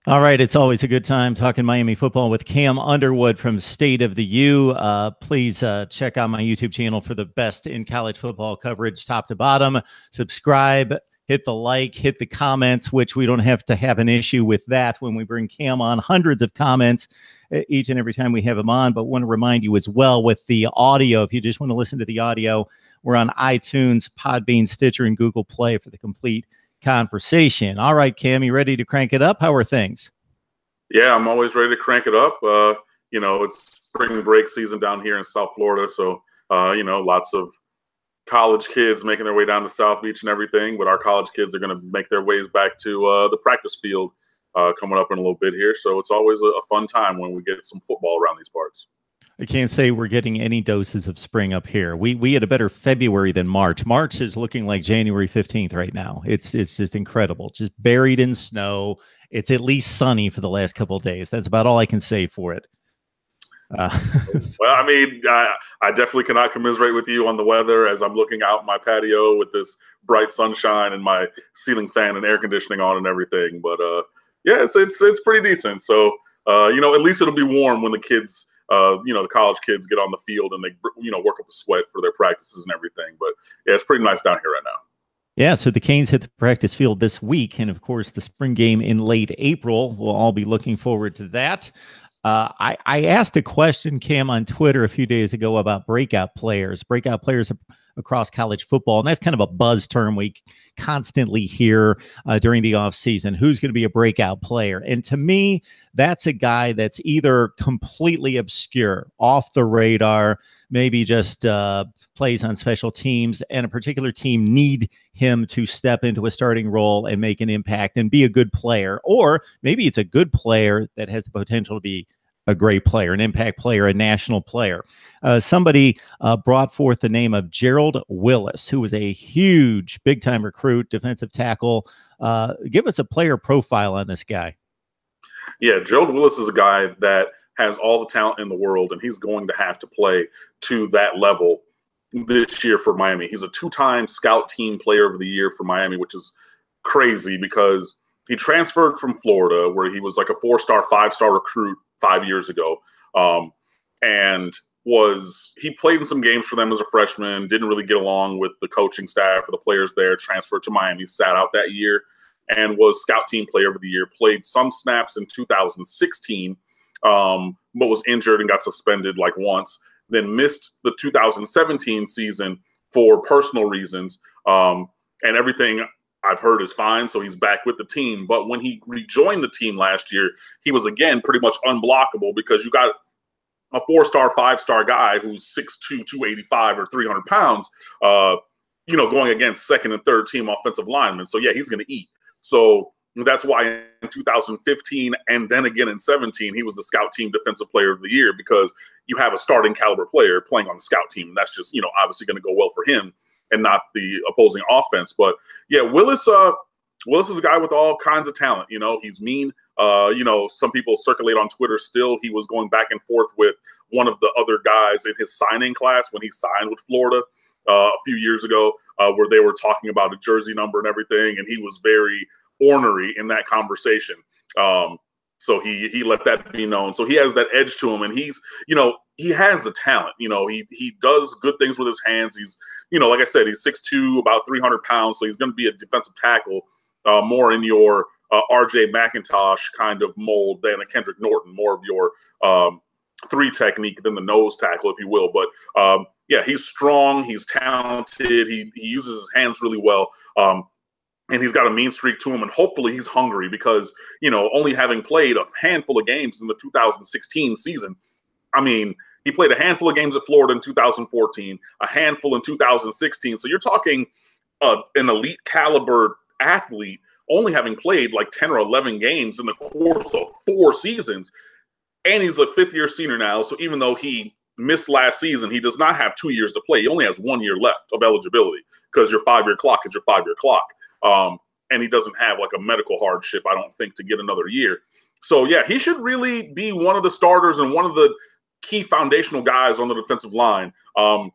All right, it's always a good time talking Miami football with Cam Underwood from State of the U. Please check out my YouTube channel for the best in college football coverage, top to bottom. Subscribe, hit the like, hit the comments, which we don't have to have an issue with that when we bring Cam on. Hundreds of comments each and every time we have him on. But want to remind you as well with the audio, if you just want to listen to the audio, we're on iTunes, Podbean, Stitcher, and Google Play for the complete conversation. All right, Cam, you ready to crank it up? How are things? Yeah, I'm always ready to crank it up. It's spring break season down here in South Florida, so lots of college kids making their way down to South Beach and everything. But our college kids are going to make their ways back to the practice field coming up in a little bit here. So it's always a fun time when we get some football around these parts. I can't say we're getting any doses of spring up here. We had a better February than March. March is looking like January 15th right now. It's just incredible. Just buried in snow. It's at least sunny for the last couple of days. That's about all I can say for it. Well, I mean, I definitely cannot commiserate with you on the weather as I'm looking out my patio with this bright sunshine and my ceiling fan and air conditioning on and everything. But yeah, it's pretty decent. So at least it'll be warm when the kids. The college kids get on the field and they, work up a sweat for their practices and everything. But yeah, it's pretty nice down here right now. Yeah, so the Canes hit the practice field this week, and of course, the spring game in late April. We'll all be looking forward to that. I asked a question, Cam, on Twitter a few days ago about breakout players across college football. And that's kind of a buzz term we constantly hear during the offseason. Who's going to be a breakout player? And to me, that's a guy that's either completely obscure, off the radar, maybe just plays on special teams, and a particular team need him to step into a starting role and make an impact and be a good player. Or maybe it's a good player that has the potential to be a great player, an impact player, a national player. Somebody brought forth the name of Gerald Willis, who was a huge, big-time recruit, defensive tackle. Give us a player profile on this guy. Yeah, Gerald Willis is a guy that has all the talent in the world, and he's going to have to play to that level this year for Miami. He's a two-time Scout Team Player of the Year for Miami, which is crazy because he transferred from Florida, where he was like a 4-star, 5-star recruit 5 years ago, and he played in some games for them as a freshman, didn't really get along with the coaching staff or the players there, transferred to Miami, sat out that year, and was Scout Team Player of the Year, played some snaps in 2016, but was injured and got suspended like once, then missed the 2017 season for personal reasons, and everything I've heard is fine, so he's back with the team. But when he rejoined the team last year, he was, again, pretty much unblockable because you got a 4-star, 5-star guy who's 6'2", 285 or 300 pounds, going against second and third team offensive linemen. So, yeah, he's going to eat. So that's why in 2015 and then again in 17, he was the Scout Team Defensive Player of the Year because you have a starting caliber player playing on the Scout team. And that's just, obviously going to go well for him and not the opposing offense. But yeah, Willis is a guy with all kinds of talent. He's mean. Some people circulate on Twitter still. He was going back and forth with one of the other guys in his signing class when he signed with Florida a few years ago, where they were talking about a jersey number and everything. And he was very ornery in that conversation. So he let that be known. So he has that edge to him, and he has the talent. He does good things with his hands. He's, like I said, he's 6'2", about 300 pounds. So he's going to be a defensive tackle more in your R.J. McIntosh kind of mold than a Kendrick Norton, more of your 3 technique than the nose tackle, if you will. But yeah, he's strong. He's talented. He uses his hands really well. And he's got a mean streak to him, and hopefully he's hungry because, only having played a handful of games in the 2016 season, I mean, he played a handful of games at Florida in 2014, a handful in 2016. So you're talking an elite caliber athlete only having played like 10 or 11 games in the course of 4 seasons. And he's a 5th-year senior now. So even though he missed last season, he does not have 2 years to play. He only has 1 year left of eligibility because your 5-year clock is your 5-year clock. And he doesn't have like a medical hardship, I don't think, to get another year. So, yeah, he should really be one of the starters and one of the key foundational guys on the defensive line. And,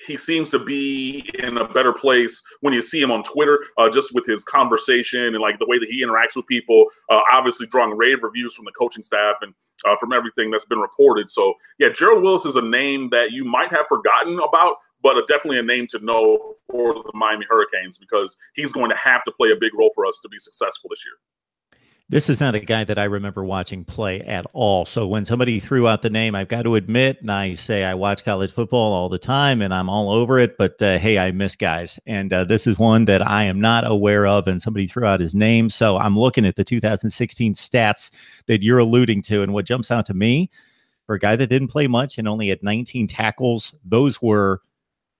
he seems to be in a better place when you see him on Twitter, just with his conversation and like the way that he interacts with people, obviously drawing rave reviews from the coaching staff and from everything that's been reported. So yeah, Gerald Willis is a name that you might have forgotten about, but definitely a name to know for the Miami Hurricanes, because he's going to have to play a big role for us to be successful this year. This is not a guy that I remember watching play at all. So when somebody threw out the name, I've got to admit, and I say I watch college football all the time and I'm all over it, but hey, I miss guys. And this is one that I am not aware of, and somebody threw out his name. So I'm looking at the 2016 stats that you're alluding to, and what jumps out to me, for a guy that didn't play much and only had 19 tackles, those were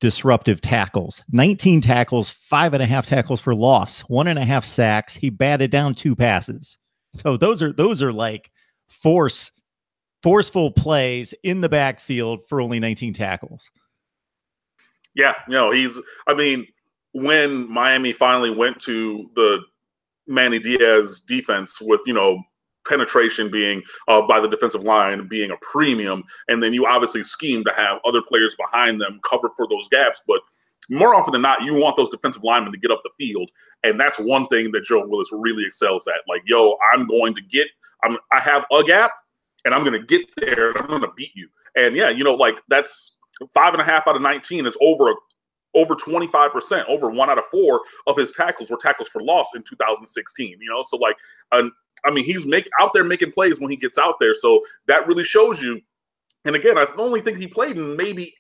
disruptive tackles. 19 tackles, 5.5 tackles for loss, 1.5 sacks. He batted down 2 passes. So those are like forceful plays in the backfield for only 19 tackles. Yeah, I mean, when Miami finally went to the Manny Diaz defense with, penetration being by the defensive line being a premium, and then you obviously scheme to have other players behind them cover for those gaps, but more often than not, you want those defensive linemen to get up the field, and that's one thing that Joe Willis really excels at. Like, I have a gap, and I'm going to get there, and I'm going to beat you. And yeah, that's 5.5 out of 19 is over 25%, over 1 out of 4 of his tackles were tackles for loss in 2016. So he's out there making plays when he gets out there. So that really shows you. And again, I only think he played in maybe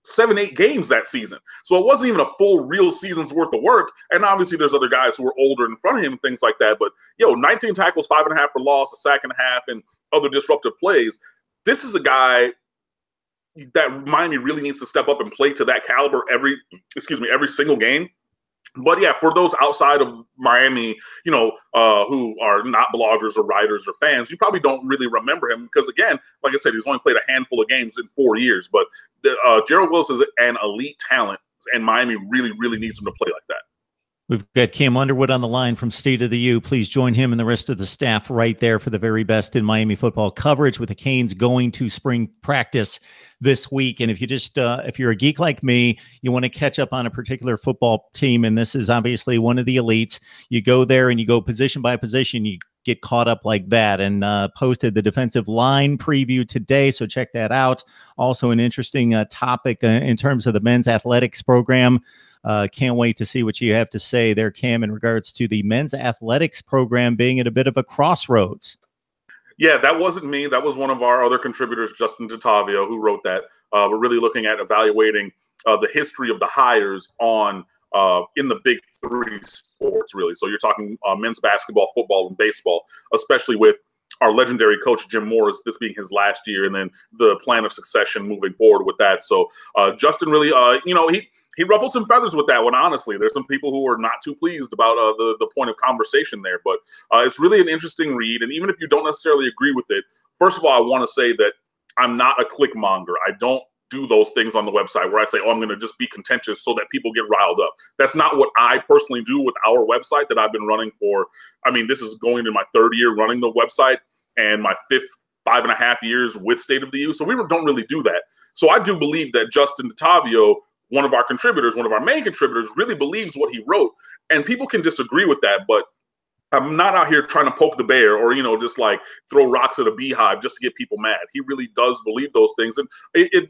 7-8 games that season. So it wasn't even a full real season's worth of work. And obviously there's other guys who were older in front of him and things like that. But 19 tackles, 5.5 for loss, 1.5 sacks, and other disruptive plays. This is a guy that Miami really needs to step up and play to that caliber every single game. But yeah, for those outside of Miami, who are not bloggers or writers or fans, you probably don't really remember him because, again, like I said, he's only played a handful of games in 4 years. But Gerald Willis is an elite talent, and Miami really, really needs him to play like that. We've got Cam Underwood on the line from State of the U. Please join him and the rest of the staff right there for the very best in Miami football coverage, with the Canes going to spring practice this week. And if you're a geek like me, you want to catch up on a particular football team, and this is obviously one of the elites, you go there and you go position by position, you get caught up like that, and posted the defensive line preview today. So check that out. Also an interesting topic in terms of the men's athletics program. Can't wait to see what you have to say there, Cam, in regards to the men's athletics program being at a bit of a crossroads. Yeah, that wasn't me. That was one of our other contributors, Justin Tavio, who wrote that. We're really looking at evaluating the history of the hires in the big 3 sports, really. So you're talking men's basketball, football, and baseball, especially with our legendary coach, Jim Morris, this being his last year, and then the plan of succession moving forward with that. So Justin really, he ruffled some feathers with that one, honestly. There's some people who are not too pleased about the point of conversation there. But it's really an interesting read. And even if you don't necessarily agree with it, first of all, I want to say that I'm not a click monger. I don't do those things on the website where I say, I'm going to just be contentious so that people get riled up. That's not what I personally do with our website that I've been running for. This is going into my 3rd year running the website and my 5.5 years with State of the U. So we don't really do that. So I do believe that Justin Tavio, one of our main contributors, really believes what he wrote. And people can disagree with that, but I'm not out here trying to poke the bear or, just like throw rocks at a beehive just to get people mad. He really does believe those things. And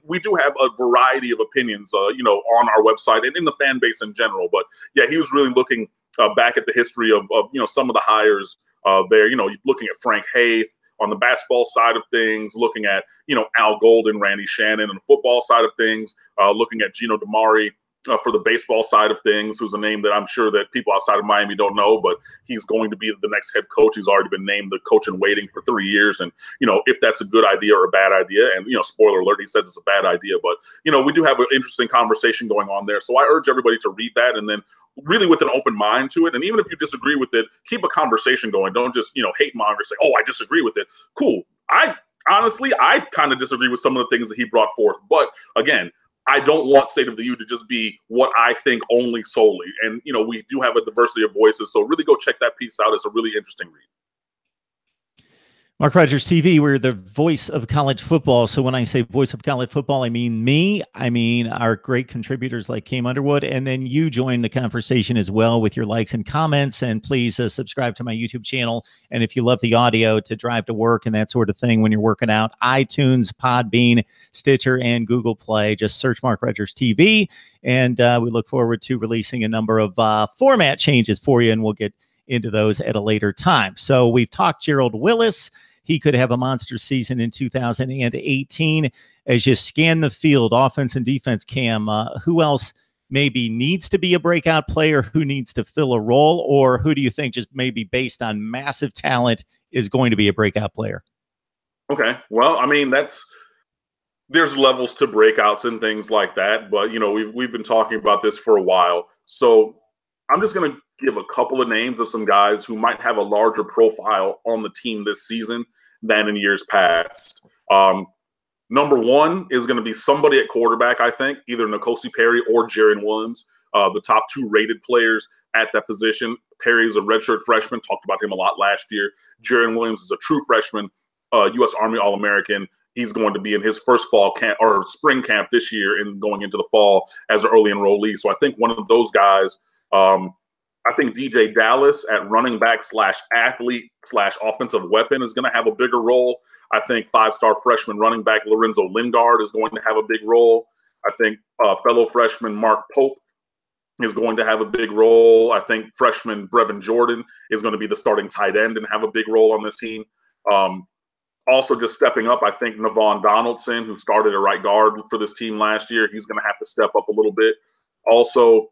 we do have a variety of opinions, on our website and in the fan base in general. But yeah, he was really looking back at the history of some of the hires there, looking at Frank Haith on the basketball side of things, looking at, Al Golden, Randy Shannon on the football side of things, looking at Gino DiMare for the baseball side of things, who's a name that I'm sure that people outside of Miami don't know, but he's going to be the next head coach. He's already been named the coach in waiting for 3 years. And, if that's a good idea or a bad idea, and, spoiler alert, he says it's a bad idea, but, we do have an interesting conversation going on there. So I urge everybody to read that and then really with an open mind to it. And even if you disagree with it, keep a conversation going. Don't just, hate monger, say, I disagree with it. Cool. I kind of disagree with some of the things that he brought forth. But again, I don't want State of the U to just be what I think only solely. And, we do have a diversity of voices. So really go check that piece out. It's a really interesting read. Mark Rogers TV, we're the voice of college football. So when I say voice of college football, I mean me. I mean our great contributors like Cam Underwood. And then you join the conversation as well with your likes and comments. And please subscribe to my YouTube channel. And if you love the audio to drive to work and that sort of thing when you're working out, iTunes, Podbean, Stitcher, and Google Play. Just search Mark Rogers TV. And we look forward to releasing a number of format changes for you. And we'll get into those at a later time. So we've talked Gerald Willis. He could have a monster season in 2018. As you scan the field, offense and defense, Cam, who else maybe needs to be a breakout player, who needs to fill a role, or who do you think just maybe based on massive talent is going to be a breakout player? Okay. Well, I mean, there's levels to breakouts and things like that, but we've been talking about this for a while. So I'm just going to give a couple of names of some guys who might have a larger profile on the team this season than in years past. Number one is going to be somebody at quarterback, I think, either N'Kosi Perry or Jaron Williams, the top two rated players at that position. Perry is a redshirt freshman, talked about him a lot last year. Jaron Williams is a true freshman, U.S. Army All-American. He's going to be in his first fall camp or spring camp this year and going into the fall as an early enrollee. So I think one of those guys, I think DJ Dallas at running back / athlete / offensive weapon is going to have a bigger role. I think five-star freshman running back Lorenzo Lingard is going to have a big role. I think fellow freshman Mark Pope is going to have a big role. I think freshman Brevin Jordan is going to be the starting tight end and have a big role on this team. Also just stepping up, I think Navon Donaldson, who started at right guard for this team last year, he's going to have to step up a little bit. Also,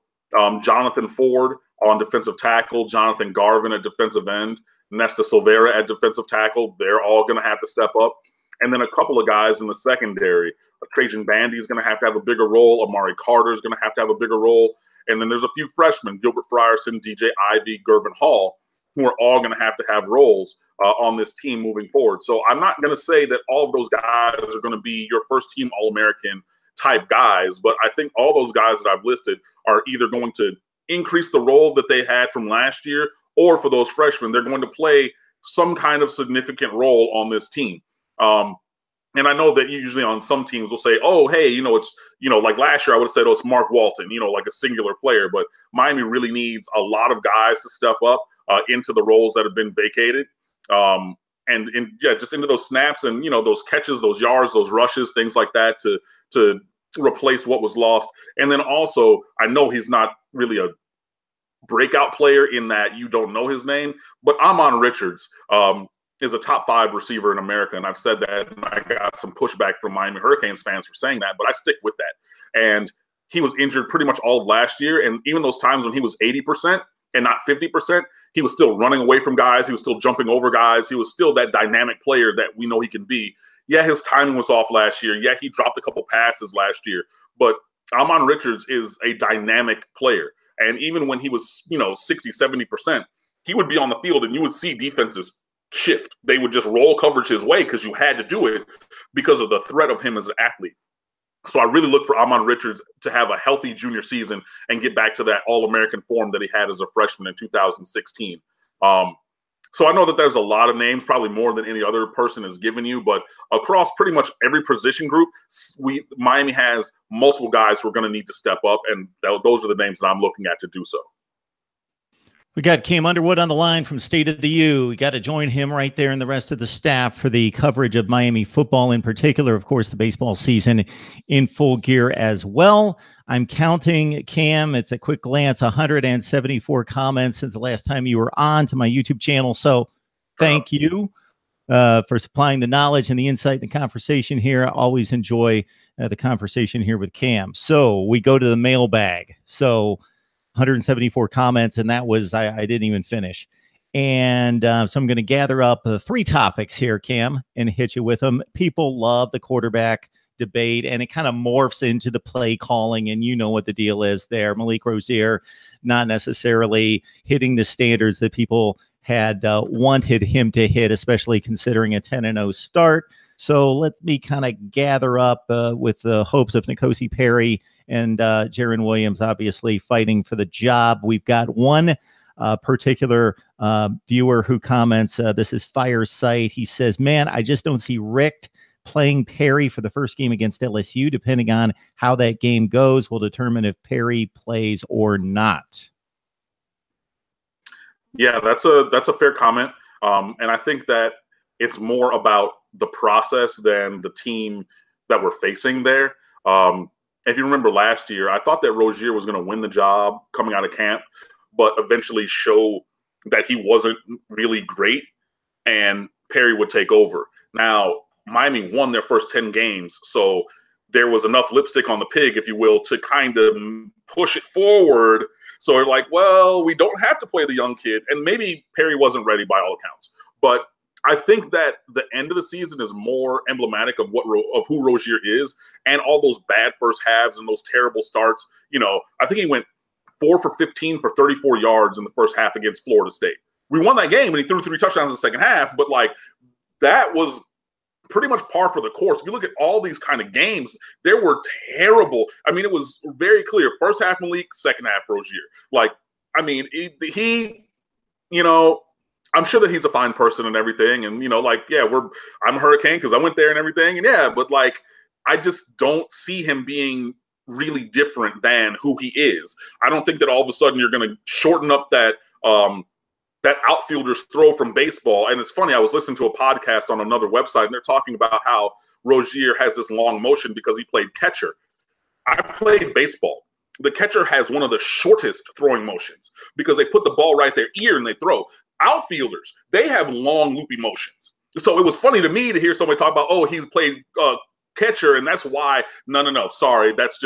Jonathan Ford on defensive tackle, Jonathan Garvin at defensive end, Nesta Silvera at defensive tackle. They're all going to have to step up. And then a couple of guys in the secondary. Trajan Bandy is going to have a bigger role. Amari Carter is going to have a bigger role. And then there's a few freshmen, Gilbert Frierson, DJ Ivy, Gervin Hall, who are all going to have roles on this team moving forward. So I'm not going to say that all of those guys are going to be your first team All-American type guys, but I think all those guys that I've listed are either going to increase the role that they had from last year, or for those freshmen, they're going to play some kind of significant role on this team. And I know that usually on some teams will say, oh, hey, it's, like last year I would have said, oh, it's Mark Walton, like a singular player. But Miami really needs a lot of guys to step up into the roles that have been vacated. And just into those snaps and, those catches, those yards, those rushes, things like that to replace what was lost. And then also, I know he's not really a breakout player in that you don't know his name, but Amon Richards is a top 5 receiver in America. And I've said that, and I got some pushback from Miami Hurricanes fans for saying that, but I stick with that. And he was injured pretty much all of last year. And even those times when he was 80% and not 50%, he was still running away from guys. He was still jumping over guys. He was still that dynamic player that we know he can be. Yeah, his timing was off last year. Yeah, he dropped a couple passes last year. But Amon Richards is a dynamic player. And even when he was, 60, 70%, he would be on the field and you would see defenses shift. They would just roll coverage his way because you had to do it because of the threat of him as an athlete. So I really look for Amon Richards to have a healthy junior season and get back to that All-American form that he had as a freshman in 2016. So I know that there's a lot of names, probably more than any other person has given you, but across pretty much every position group, Miami has multiple guys who are going to need to step up, and those are the names that I'm looking at to do so. We got Cam Underwood on the line from State of the U. We got to join him right there and the rest of the staff for the coverage of Miami football, in particular, of course, the baseball season in full gear as well. I'm counting, Cam, it's a quick glance, 174 comments since the last time you were on to my YouTube channel. So thank you for supplying the knowledge and the insight and the conversation here. I always enjoy the conversation here with Cam. So we go to the mailbag. So 174 comments, and that was, I didn't even finish. And so I'm going to gather up 3 topics here, Cam, and hit you with them. People love the quarterback debate, and it kind of morphs into the play calling, and you know what the deal is there. Malik Rozier not necessarily hitting the standards that people had wanted him to hit, especially considering a 10-0 start. So let me kind of gather up with the hopes of N'Kosi Perry and Jaron Williams, obviously fighting for the job. We've got one particular viewer who comments, this is Firesight. He says, man, I just don't see Rick playing Perry for the first game against LSU. Depending on how that game goes will determine if Perry plays or not. Yeah, that's a fair comment. And I think that it's more about the process than the team that we're facing there. If you remember last year, I thought that Rozier was going to win the job coming out of camp, but eventually show that he wasn't really great and Perry would take over. Now, Miami won their first 10 games, so there was enough lipstick on the pig, if you will, to kind of push it forward. So they're like, well, we don't have to play the young kid. And maybe Perry wasn't ready by all accounts. But I think that the end of the season is more emblematic of who Rozier is, and all those bad first halves and those terrible starts. You know, I think he went 4 for 15 for 34 yards in the first half against Florida State. We won that game and he threw 3 touchdowns in the second half, but like that was pretty much par for the course. If you look at all these kind of games, they were terrible. I mean, it was very clear. First half Malik, second half Rozier. Like, I mean, he you know, I'm sure that he's a fine person and everything. And, you know, like, yeah, I'm a Hurricane because I went there and everything. And yeah, but like, I just don't see him being really different than who he is. I don't think that all of a sudden you're going to shorten up that outfielder's throw from baseball. And it's funny, I was listening to a podcast on another website, and they're talking about how Rozier has this long motion because he played catcher. I played baseball. The catcher has one of the shortest throwing motions because they put the ball right their ear and they throw. Outfielders, they have long, loopy motions. So it was funny to me to hear somebody talk about, oh, he's played catcher, and that's why. No. Sorry, that's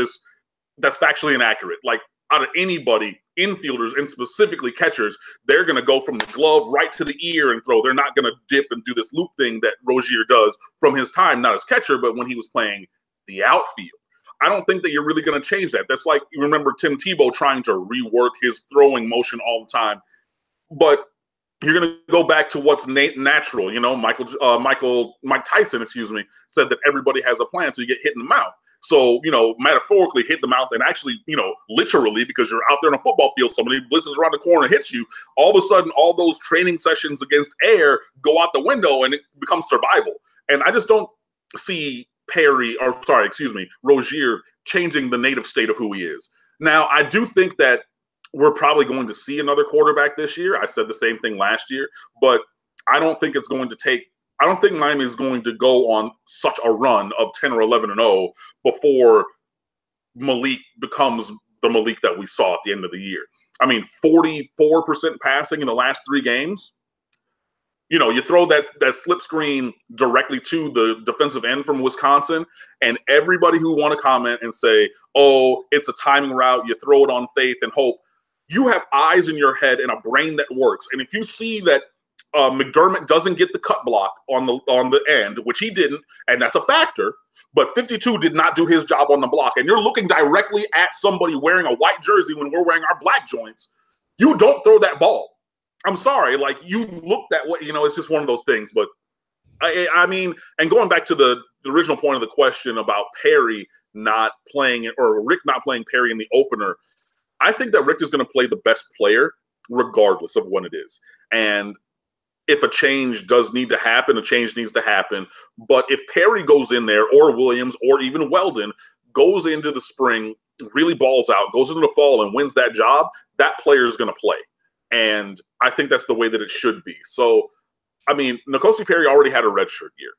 factually inaccurate. Like, out of anybody, infielders and specifically catchers, they're going to go from the glove right to the ear and throw. They're not going to dip and do this loop thing that Rozier does from his time, not as catcher, but when he was playing the outfield. I don't think that you're really going to change that. That's like, you remember Tim Tebow trying to rework his throwing motion all the time. But you're going to go back to what's natural. You know, Mike Tyson, said that everybody has a plan until you get hit in the mouth. So, you know, metaphorically hit the mouth and actually, you know, literally, because you're out there on a football field, somebody blitzes around the corner and hits you. All of a sudden, all those training sessions against air go out the window and it becomes survival. And I just don't see Rozier changing the native state of who he is. Now, I do think that we're probably going to see another quarterback this year. I said the same thing last year, but I don't think Miami is going to go on such a run of 10 or 11-0 before Malik becomes the Malik that we saw at the end of the year. I mean, 44% passing in the last 3 games. You know, you throw that slip screen directly to the defensive end from Wisconsin, and everybody who want to comment and say, oh, it's a timing route, you throw it on faith and hope. You have eyes in your head and a brain that works. And if you see that McDermott doesn't get the cut block on the end, which he didn't, and that's a factor, but 52 did not do his job on the block, and you're looking directly at somebody wearing a white jersey when we're wearing our black joints, you don't throw that ball. I'm sorry, like, you looked that way, you know, it's just one of those things. But I mean, and going back to the original point of the question about Perry not playing or Rick not playing Perry in the opener, I think that Rick is going to play the best player regardless of when it is. And if a change does need to happen, a change needs to happen. But if Perry goes in there, or Williams, or even Weldon goes into the spring, really balls out, goes into the fall and wins that job, that player is going to play. And I think that's the way that it should be. So, I mean, N'Kosi Perry already had a redshirt year.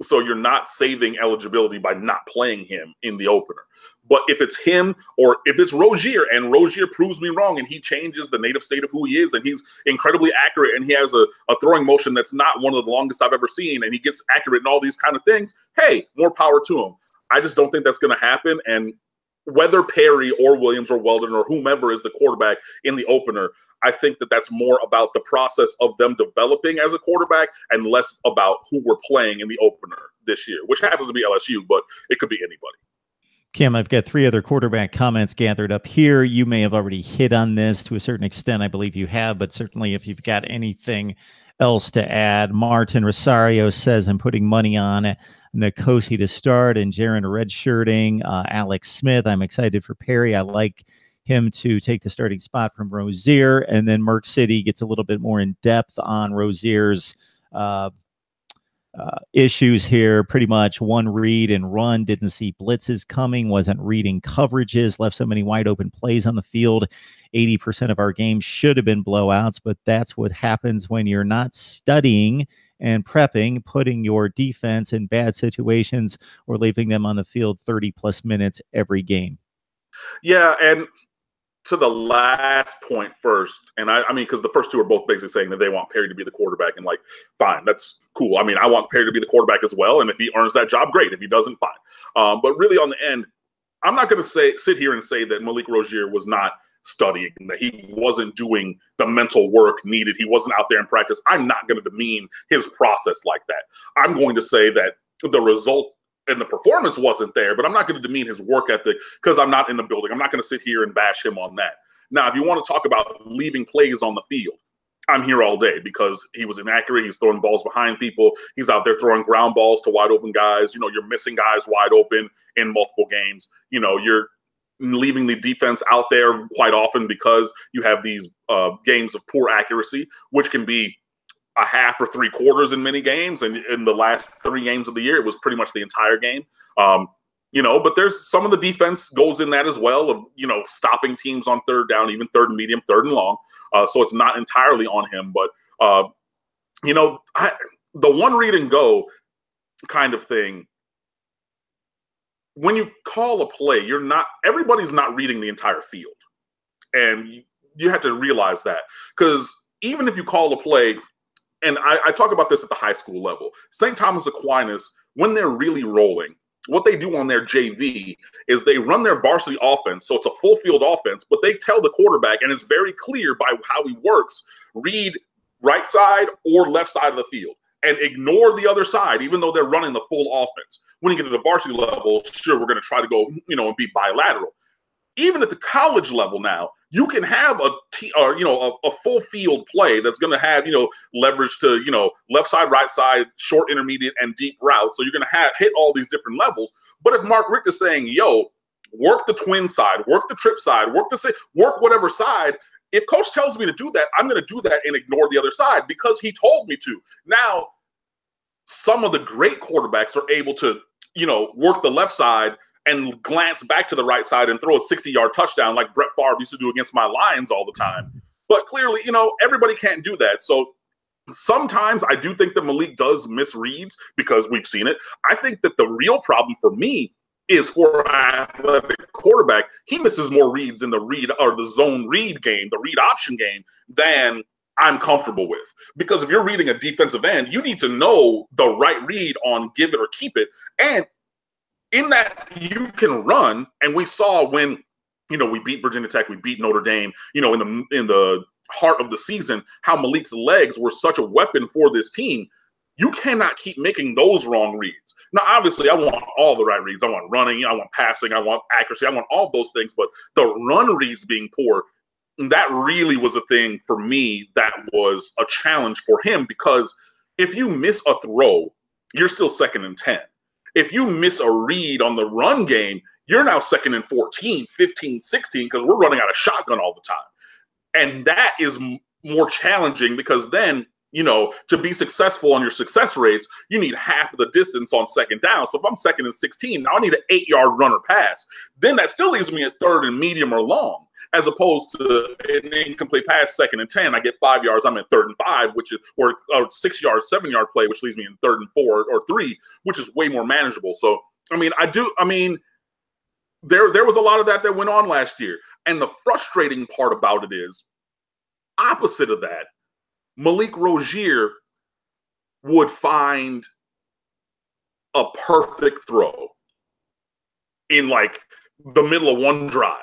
So you're not saving eligibility by not playing him in the opener. But if it's him, or if it's Rozier, and Rozier proves me wrong and he changes the native state of who he is, and he's incredibly accurate, and he has a throwing motion that's not one of the longest I've ever seen, and he gets accurate in all these kind of things, hey, more power to him. I just don't think that's going to happen. And whether Perry or Williams or Weldon or whomever is the quarterback in the opener, I think that that's more about the process of them developing as a quarterback and less about who we're playing in the opener this year, which happens to be LSU, but it could be anybody. Kim, I've got 3 other quarterback comments gathered up here. You may have already hit on this to a certain extent. I believe you have, but certainly if you've got anything else to add. Martin Rosario says, I'm putting money on N'Kosi to start and Jaron redshirting. Alex Smith, I'm excited for Perry. I like him to take the starting spot from Rozier. And then Merck City gets a little bit more in depth on Rozier's issues here. Pretty much one read and run, didn't see blitzes coming, wasn't reading coverages, left so many wide open plays on the field. 80% of our games should have been blowouts, but that's what happens when you're not studying and prepping, putting your defense in bad situations or leaving them on the field 30 plus minutes every game. Yeah, and to the last point first, and I mean, because the first two are both basically saying that they want Perry to be the quarterback, and like, fine, that's cool. I mean, I want Perry to be the quarterback as well, and if he earns that job, great. If he doesn't, fine. But really, on the end, I'm not going to sit here and say that Malik Rozier was not studying, that he wasn't doing the mental work needed. He wasn't out there in practice. I'm not going to demean his process like that. I'm going to say that the result and the performance wasn't there, but I'm not going to demean his work ethic because I'm not in the building. I'm not going to sit here and bash him on that. Now, if you want to talk about leaving plays on the field, I'm here all day because he was inaccurate. He's throwing balls behind people. He's out there throwing ground balls to wide open guys. You're missing guys wide open in multiple games. You're leaving the defense out there quite often because you have these games of poor accuracy, which can be a half or three quarters in many games. And in the last 3 games of the year, it was pretty much the entire game. But there's some of the defense goes in that as well of, stopping teams on third down, even third and medium, third and long. So it's not entirely on him, but the one read and go kind of thing, when you call a play, everybody's not reading the entire field. And you have to realize that, because even if you call a play, and I talk about this at the high school level, St. Thomas Aquinas, when they're really rolling, what they do on their JV is they run their varsity offense. So it's a full field offense, but they tell the quarterback, and it's very clear by how he works, read right side or left side of the field and ignore the other side, even though they're running the full offense. When you get to the varsity level, sure, we're going to try to go, and be bilateral. Even at the college level now, you can have a full field play that's going to have, leverage to, left side, right side, short, intermediate, and deep route. So you're going to hit all these different levels. But if Mark Richt is saying, work the twin side, work the trip side, work whatever side, if coach tells me to do that, I'm going to do that and ignore the other side because he told me to. Now, some of the great quarterbacks are able to, work the left side and glance back to the right side and throw a 60-yard touchdown like Brett Favre used to do against my Lions all the time. But clearly, everybody can't do that. So sometimes I do think that Malik does miss reads because we've seen it. I think that the real problem for me is for an athletic quarterback, he misses more reads in the read or the zone read game, the read option game, than I'm comfortable with. Because if you're reading a defensive end, you need to know the right read on give it or keep it. And in that you can run, and we saw when, we beat Virginia Tech, we beat Notre Dame, in the heart of the season, how Malik's legs were such a weapon for this team. You cannot keep making those wrong reads. Now, obviously, I want all the right reads. I want running, I want passing, I want accuracy, I want all those things. But the run reads being poor, that really was a thing for me that was a challenge for him, because if you miss a throw, you're still 2nd and 10. If you miss a read on the run game, you're now 2nd and 14, 15, 16, because we're running out of shotgun all the time. And that is more challenging because then, to be successful on your success rates, you need half of the distance on 2nd down. So if I'm 2nd and 16, now I need an 8-yard run or pass. Then that still leaves me at 3rd and medium or long, as opposed to an incomplete pass, 2nd and 10. I get 5 yards, I'm at 3rd and 5, which is, or a 6-yard, 7-yard play, which leaves me in 3rd and 4 or 3, which is way more manageable. So, there was a lot of that went on last year. And the frustrating part about it is, opposite of that, Malik Rozier would find a perfect throw in like the middle of one drive.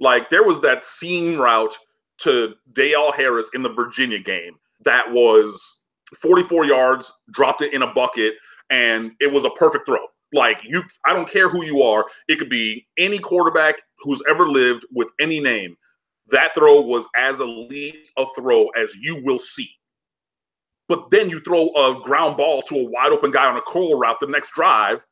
Like there was that seam route to Dale Harris in the Virginia game that was 44 yards, dropped it in a bucket, and it was a perfect throw. Like I don't care who you are. It could be any quarterback who's ever lived with any name. That throw was as elite a throw as you will see. But then you throw a ground ball to a wide open guy on a curl route the next drive,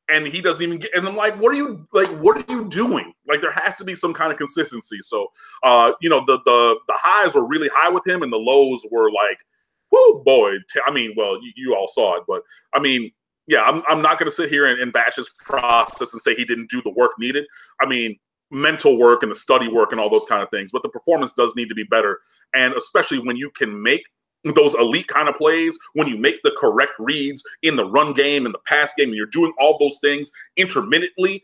and he doesn't even get. And I'm like, what are you doing? Like, there has to be some kind of consistency. So, the highs were really high with him, and the lows were like, whoo, boy. I mean, well, you all saw it, but I mean, yeah, I'm not going to sit here and bash his process and say he didn't do the work needed. I mean, mental work and the study work and all those kind of things, but the performance does need to be better. And especially when you can make those elite kind of plays, when you make the correct reads in the run game and the pass game, and you're doing all those things intermittently,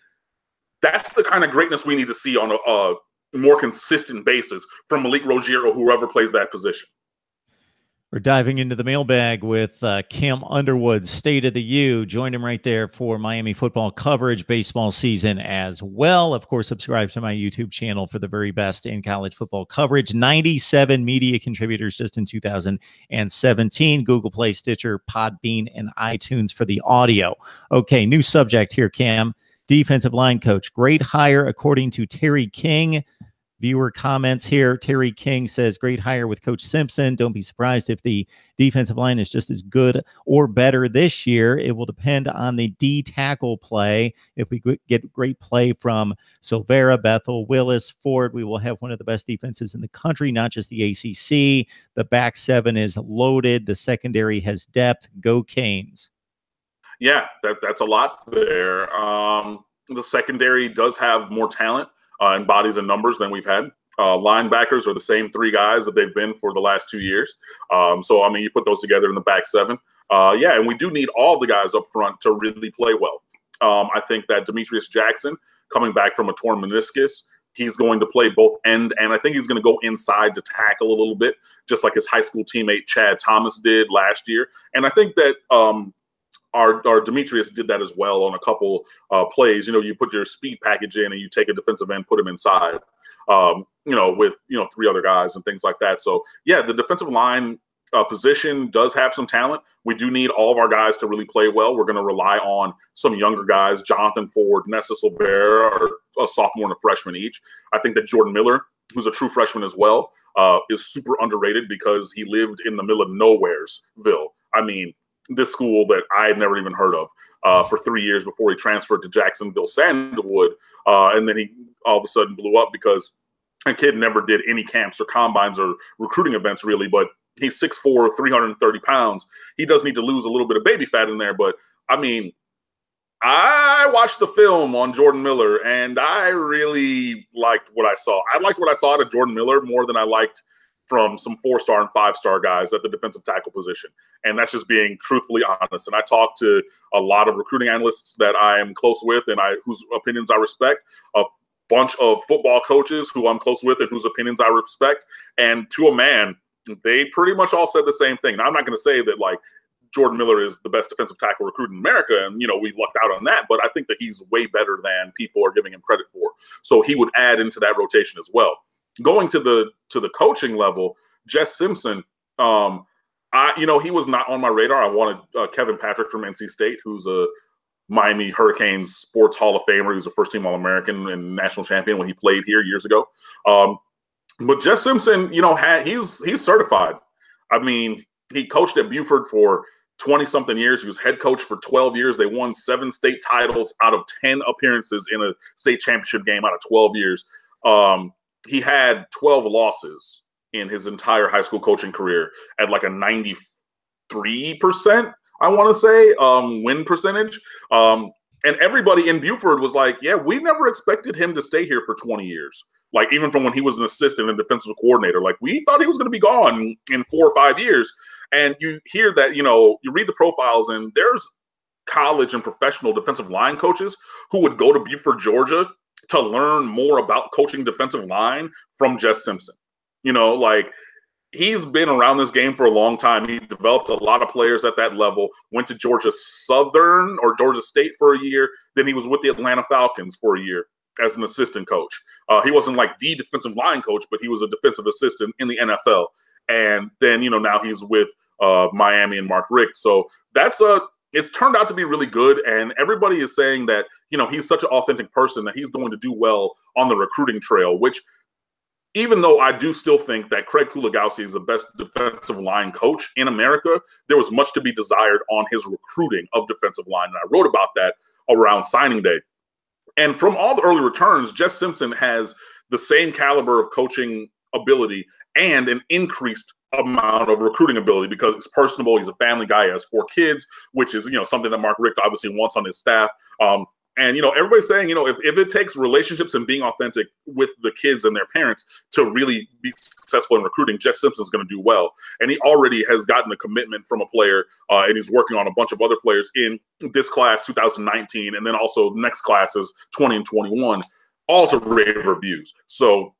that's the kind of greatness we need to see on a more consistent basis from Malik Rozier or whoever plays that position. We're diving into the mailbag with Cam Underwood, State of the U. Join him right there for Miami football coverage, baseball season as well. Of course, subscribe to my YouTube channel for the very best in college football coverage. 97 media contributors just in 2017. Google Play, Stitcher, Podbean, and iTunes for the audio. Okay, new subject here, Cam. Defensive line coach. Great hire according to Terry King. Viewer comments here. Terry King says, great hire with Coach Simpson. Don't be surprised if the defensive line is just as good or better this year. It will depend on the D tackle play. If we get great play from Silvera, Bethel, Willis, Ford, we will have one of the best defenses in the country, not just the ACC. The back seven is loaded. The secondary has depth. Go Canes. Yeah, that's a lot there. The secondary does have more talent in bodies and numbers than we've had. Linebackers are the same three guys that they've been for the last 2 years. So, I mean, you put those together in the back seven. Yeah, and we do need all the guys up front to really play well. I think that Demetrius Jackson, coming back from a torn meniscus, he's going to play both end, and I think he's going to go inside to tackle a little bit, just like his high school teammate Chad Thomas did last year. And I think that our Demetrius did that as well on a couple plays. You put your speed package in and you take a defensive end, put him inside, with, three other guys and things like that. So, yeah, the defensive line position does have some talent. We do need all of our guys to really play well. We're going to rely on some younger guys. Jonathan Ford, Nessa Silvera are a sophomore and a freshman each. I think that Jordan Miller, who's a true freshman as well, is super underrated because he lived in the middle of nowheresville. I mean, this school that I had never even heard of for 3 years before he transferred to Jacksonville Sandalwood. And then he all of a sudden blew up because a kid never did any camps or combines or recruiting events really, but he's 6'4", 330 pounds. He does need to lose a little bit of baby fat in there. But, I mean, I watched the film on Jordan Miller, and I really liked what I saw. I liked what I saw out of Jordan Miller more than I liked from some 4-star and 5-star guys at the defensive tackle position. And that's just being truthfully honest. And I talked to a lot of recruiting analysts that I am close with and whose opinions I respect, a bunch of football coaches who I'm close with and whose opinions I respect. And to a man, they pretty much all said the same thing. Now, I'm not going to say that, like, Jordan Miller is the best defensive tackle recruit in America, and, we lucked out on that, but I think that he's way better than people are giving him credit for. So he would add into that rotation as well. Going to the coaching level, Jess Simpson, he was not on my radar. I wanted Kevin Patrick from NC State, who's a Miami Hurricanes Sports Hall of Famer. He was a first-team All-American and national champion when he played here years ago. But Jess Simpson, he's certified. I mean, he coached at Buford for 20-something years. He was head coach for 12 years. They won 7 state titles out of 10 appearances in a state championship game out of 12 years. He had 12 losses in his entire high school coaching career at like a 93%, I want to say, win percentage. And everybody in Buford was like, yeah, we never expected him to stay here for 20 years. Like, even from when he was an assistant and defensive coordinator, like, we thought he was going to be gone in 4 or 5 years. And you hear that, you read the profiles, and there's college and professional defensive line coaches who would go to Buford, Georgia, to learn more about coaching defensive line from Jess Simpson. He's been around this game for a long time. He developed a lot of players at that level, went to Georgia Southern or Georgia State for a year. Then he was with the Atlanta Falcons for a year as an assistant coach. He wasn't like the defensive line coach, but he was a defensive assistant in the NFL. And then, now he's with Miami and Mark Richt. So it's turned out to be really good, and everybody is saying that, he's such an authentic person that he's going to do well on the recruiting trail, which, even though I do still think that Craig Kulagowski is the best defensive line coach in America, there was much to be desired on his recruiting of defensive line. And I wrote about that around signing day. And from all the early returns, Jess Simpson has the same caliber of coaching ability and an increased amount of recruiting ability because he's personable. He's a family guy. He has 4 kids, which is, something that Mark Richt obviously wants on his staff. And, everybody's saying, if it takes relationships and being authentic with the kids and their parents to really be successful in recruiting, Jess Simpson's going to do well. And he already has gotten a commitment from a player, and he's working on a bunch of other players in this class, 2019, and then also next classes, 20 and 21, all to rave reviews. So,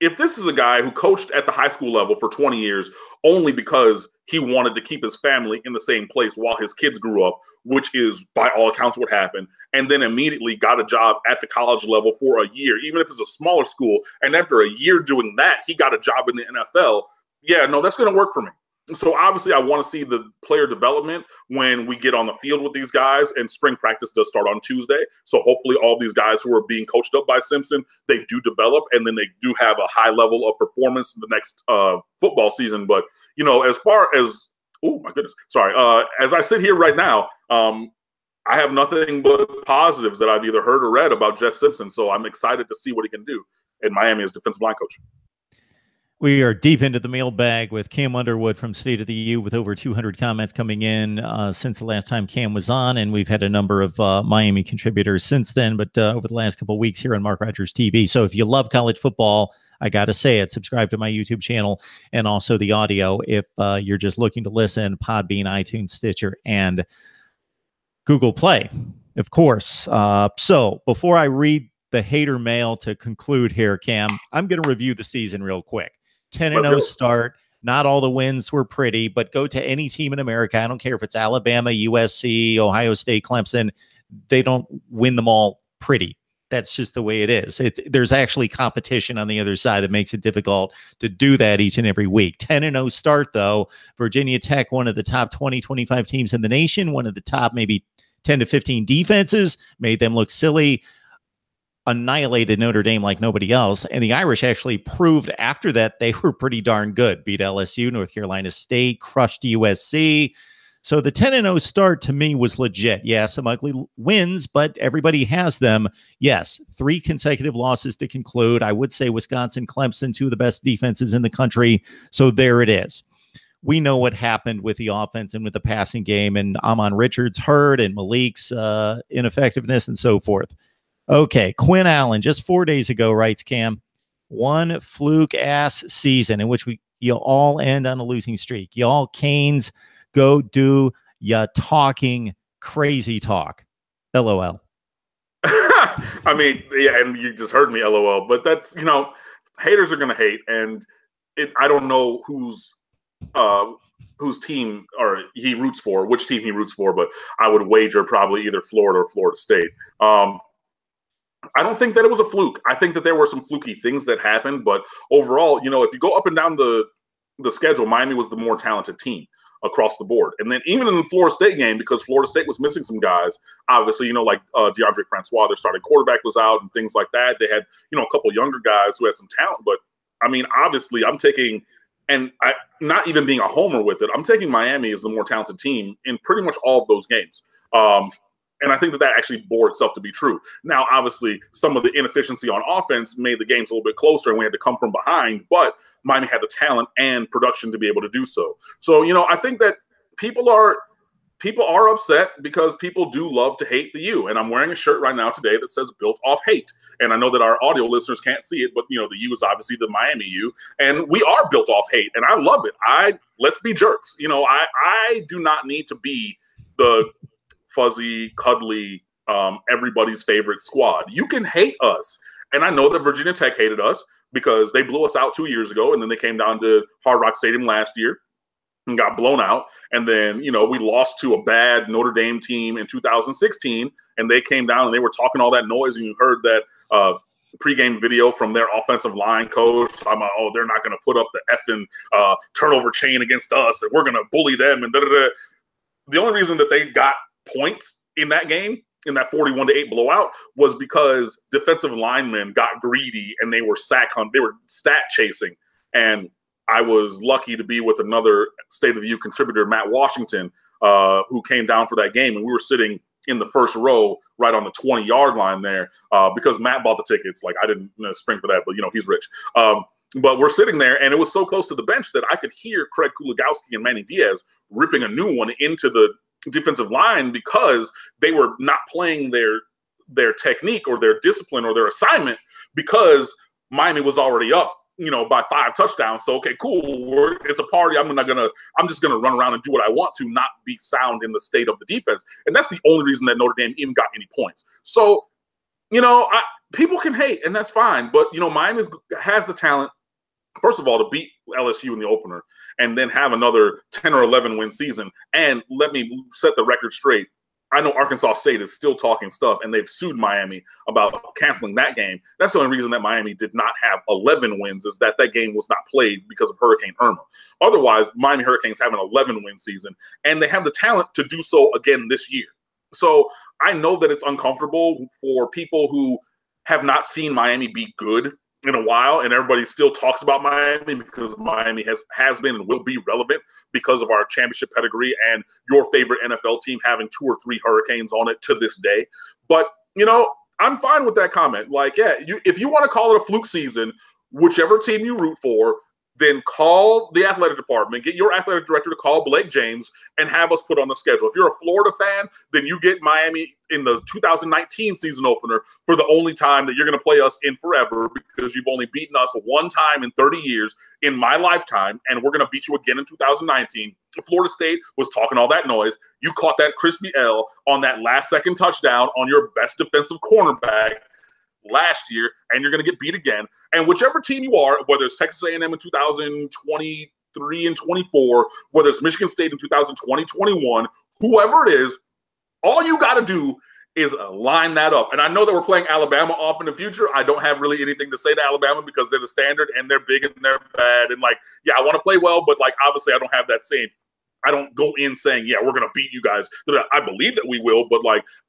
if this is a guy who coached at the high school level for 20 years only because he wanted to keep his family in the same place while his kids grew up, which is by all accounts what happened, and then immediately got a job at the college level for a year, even if it's a smaller school, and after a year doing that, he got a job in the NFL, yeah, no, that's going to work for me. So obviously I want to see the player development when we get on the field with these guys, and spring practice does start on Tuesday. So hopefully all these guys who are being coached up by Simpson, they do develop, and then they do have a high level of performance in the next football season. But, as far as, oh my goodness, sorry, as I sit here right now, I have nothing but positives that I've either heard or read about Jess Simpson. So I'm excited to see what he can do in Miami as defensive line coach. We are deep into the mailbag with Cam Underwood from State of the U, with over 200 comments coming in since the last time Cam was on, and we've had a number of Miami contributors since then, but over the last couple of weeks here on Mark Rogers TV. So if you love college football, I got to say it, subscribe to my YouTube channel and also the audio if you're just looking to listen, Podbean, iTunes, Stitcher, and Google Play, of course. So before I read the hater mail to conclude here, Cam, I'm going to review the season real quick. 10-0 start. Not all the wins were pretty, but go to any team in America. I don't care if it's Alabama, USC, Ohio State, Clemson. They don't win them all pretty. That's just the way it is. There's actually competition on the other side that makes it difficult to do that each and every week. 10-0 start, though. Virginia Tech, one of the top 20, 25 teams in the nation, one of the top maybe 10 to 15 defenses, made them look silly. Annihilated Notre Dame like nobody else. And the Irish actually proved after that they were pretty darn good. Beat LSU, North Carolina State, crushed USC. So the 10-0 start to me was legit. Yeah, some ugly wins, but everybody has them. Yes, 3 consecutive losses to conclude. I would say Wisconsin, Clemson, 2 of the best defenses in the country. So there it is. We know what happened with the offense and with the passing game, and Amon Richards hurt, and Malik's ineffectiveness and so forth. Okay, Quinn Allen, just 4 days ago, writes Cam, one fluke-ass season in which you all end on a losing streak. Y'all Canes go do ya talking crazy talk. LOL. I mean, yeah, and you just heard me, LOL. But that's, haters are going to hate. And I don't know whose team or he roots for, which team he roots for, but I would wager probably either Florida or Florida State. I don't think that it was a fluke. I think that there were some fluky things that happened, but overall, if you go up and down the schedule, Miami was the more talented team across the board. And then even in the Florida State game, because Florida State was missing some guys, obviously, like DeAndre Francois, their starting quarterback was out and things like that. They had, a couple younger guys who had some talent, but I mean, obviously I'm taking, and not even being a homer with it, I'm taking Miami as the more talented team in pretty much all of those games. And I think that actually bore itself to be true. Now, obviously, some of the inefficiency on offense made the games a little bit closer, and we had to come from behind. But Miami had the talent and production to be able to do so. So, I think that people are upset because people do love to hate the U. And I'm wearing a shirt right now today that says "Built Off Hate." And I know that our audio listeners can't see it, but the U is obviously the Miami U, and we are built off hate, and I love it. Let's be jerks. I do not need to be the fuzzy, cuddly, everybody's favorite squad. You can hate us. And I know that Virginia Tech hated us because they blew us out 2 years ago, and then they came down to Hard Rock Stadium last year and got blown out. And then, we lost to a bad Notre Dame team in 2016, and they came down and they were talking all that noise, and you heard that pregame video from their offensive line coach talking about, oh, they're not going to put up the effing turnover chain against us, and we're going to bully them, and da-da-da. The only reason that they got points in that game, in that 41-8 blowout, was because defensive linemen got greedy and they were they were stat chasing. And I was lucky to be with another State of the U contributor, Matt Washington, who came down for that game. And we were sitting in the first row, right on the 20-yard line there, because Matt bought the tickets. Like, I didn't spring for that, but he's rich. But we're sitting there, and it was so close to the bench that I could hear Craig Kuligowski and Manny Diaz ripping a new one into the defensive line because they were not playing their technique or their discipline or their assignment because Miami was already up, by 5 touchdowns. So, okay, cool. It's a party. I'm just going to run around and do what I want to, not be sound in the state of the defense. And that's the only reason that Notre Dame even got any points. So, people can hate, and that's fine. But, Miami has the talent, first of all, to beat LSU in the opener and then have another 10 or 11 win season. And let me set the record straight. I know Arkansas State is still talking stuff, and they've sued Miami about canceling that game. That's the only reason that Miami did not have 11 wins is that game was not played because of Hurricane Irma. Otherwise, Miami Hurricanes have an 11-win season, and they have the talent to do so again this year. So I know that it's uncomfortable for people who have not seen Miami be good in a while, and everybody still talks about Miami because Miami has been and will be relevant because of our championship pedigree and your favorite NFL team having 2 or 3 Hurricanes on it to this day. But, I'm fine with that comment. Like, yeah, if you want to call it a fluke season, whichever team you root for, then call the athletic department, get your athletic director to call Blake James and have us put on the schedule. If you're a Florida fan, then you get Miami in the 2019 season opener for the only time that you're going to play us in forever because you've only beaten us one time in 30 years in my lifetime, and we're going to beat you again in 2019. Florida State was talking all that noise. You caught that crispy L on that last-second touchdown on your best defensive cornerback last year, and you're going to get beat again. And whichever team you are, whether it's Texas A&M in 2023 and 24, whether it's Michigan State in 2020, 21, whoever it is, all you got to do is line that up. And I know that we're playing Alabama off in the future. I don't have really anything to say to Alabama because they're the standard and they're big and they're bad. And yeah, I want to play well, but obviously I don't have that same. I don't go in saying, yeah, we're going to beat you guys. I believe that we will, but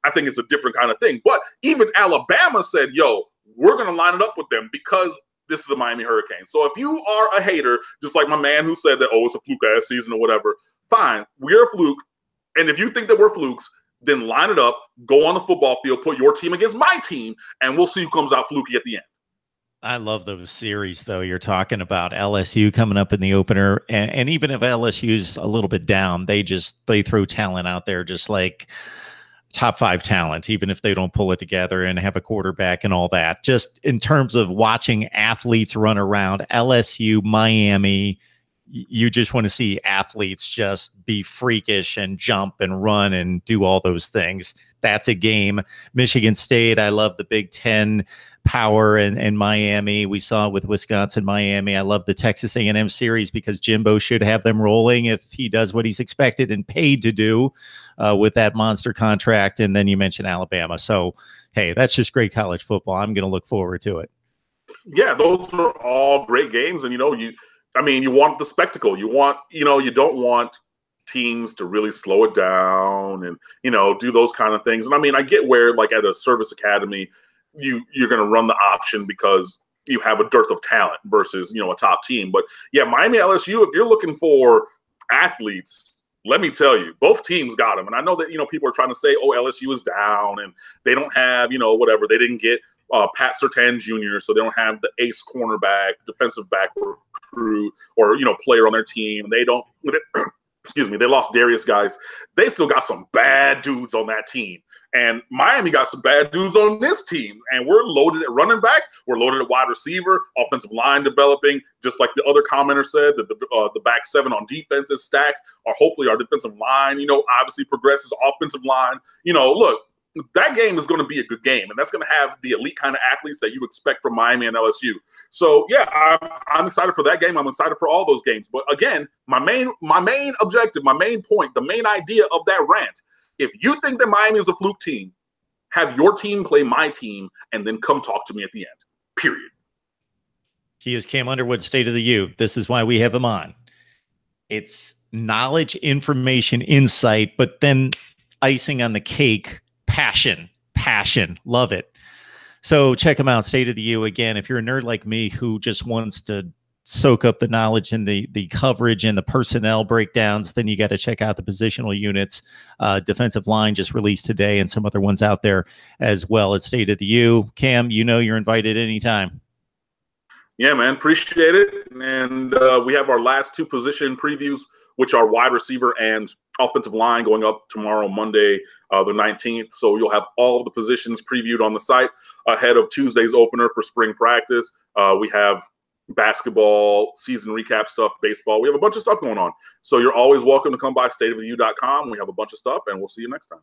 I think it's a different kind of thing. But even Alabama said, yo, we're going to line it up with them because this is the Miami Hurricanes. So if you are a hater, just like my man who said that, oh, it's a fluke-ass season or whatever, fine, we're a fluke. And if you think that we're flukes, then line it up, go on the football field, put your team against my team, and we'll see who comes out fluky at the end. I love those series, though. You're talking about LSU coming up in the opener, and even if LSU's a little bit down, they throw talent out there, just like top 5 talent, even if they don't pull it together and have a quarterback and all that. Just in terms of watching athletes run around, LSU, Miami, you just want to see athletes just be freakish and jump and run and do all those things. That's a game. Michigan State, I love the Big Ten power and Miami. We saw it with Wisconsin, Miami. I love the Texas A&M series because Jimbo should have them rolling if he does what he's expected and paid to do with that monster contract. And then you mentioned Alabama. So, hey, that's just great college football. I'm going to look forward to it. Yeah, those are all great games. And, you want the spectacle. You don't want teams to really slow it down and, do those kind of things. And I get where at a service academy, you're going to run the option because you have a dearth of talent versus, a top team. But yeah, Miami, LSU, if you're looking for athletes, let me tell you, both teams got them. And I know that, people are trying to say, oh, LSU is down and they don't have, whatever. They didn't get Pat Surtain Jr., so they don't have the ace cornerback, defensive back recruit or, player on their team. They don't excuse me, they lost Darius guys. They still got some bad dudes on that team. And Miami got some bad dudes on this team. And we're loaded at running back. We're loaded at wide receiver, offensive line developing. Just like the other commenter said, that the back 7 on defense is stacked. Or hopefully our defensive line, obviously progresses. Offensive line, look, that game is going to be a good game, and that's going to have the elite kind of athletes that you expect from Miami and LSU. So, yeah, I'm excited for that game. I'm excited for all those games. But, again, my main objective, my main point, the main idea of that rant, if you think that Miami is a fluke team, have your team play my team and then come talk to me at the end, period. He is Cam Underwood, State of the U. This is why we have him on. It's knowledge, information, insight, but then icing on the cake, passion, love it. So check them out, State of the U. Again, if you're a nerd like me who just wants to soak up the knowledge and the coverage and the personnel breakdowns, then you got to check out the positional units. Defensive line just released today, and some other ones out there as well at State of the U. Cam, you're invited anytime. Yeah, man, appreciate it. And we have our last 2 position previews, which are wide receiver and offensive line, going up tomorrow, Monday, the 19th. So you'll have all of the positions previewed on the site ahead of Tuesday's opener for spring practice. We have basketball, season recap stuff, baseball. We have a bunch of stuff going on. So you're always welcome to come by stateoftheu.com. We have a bunch of stuff, and we'll see you next time.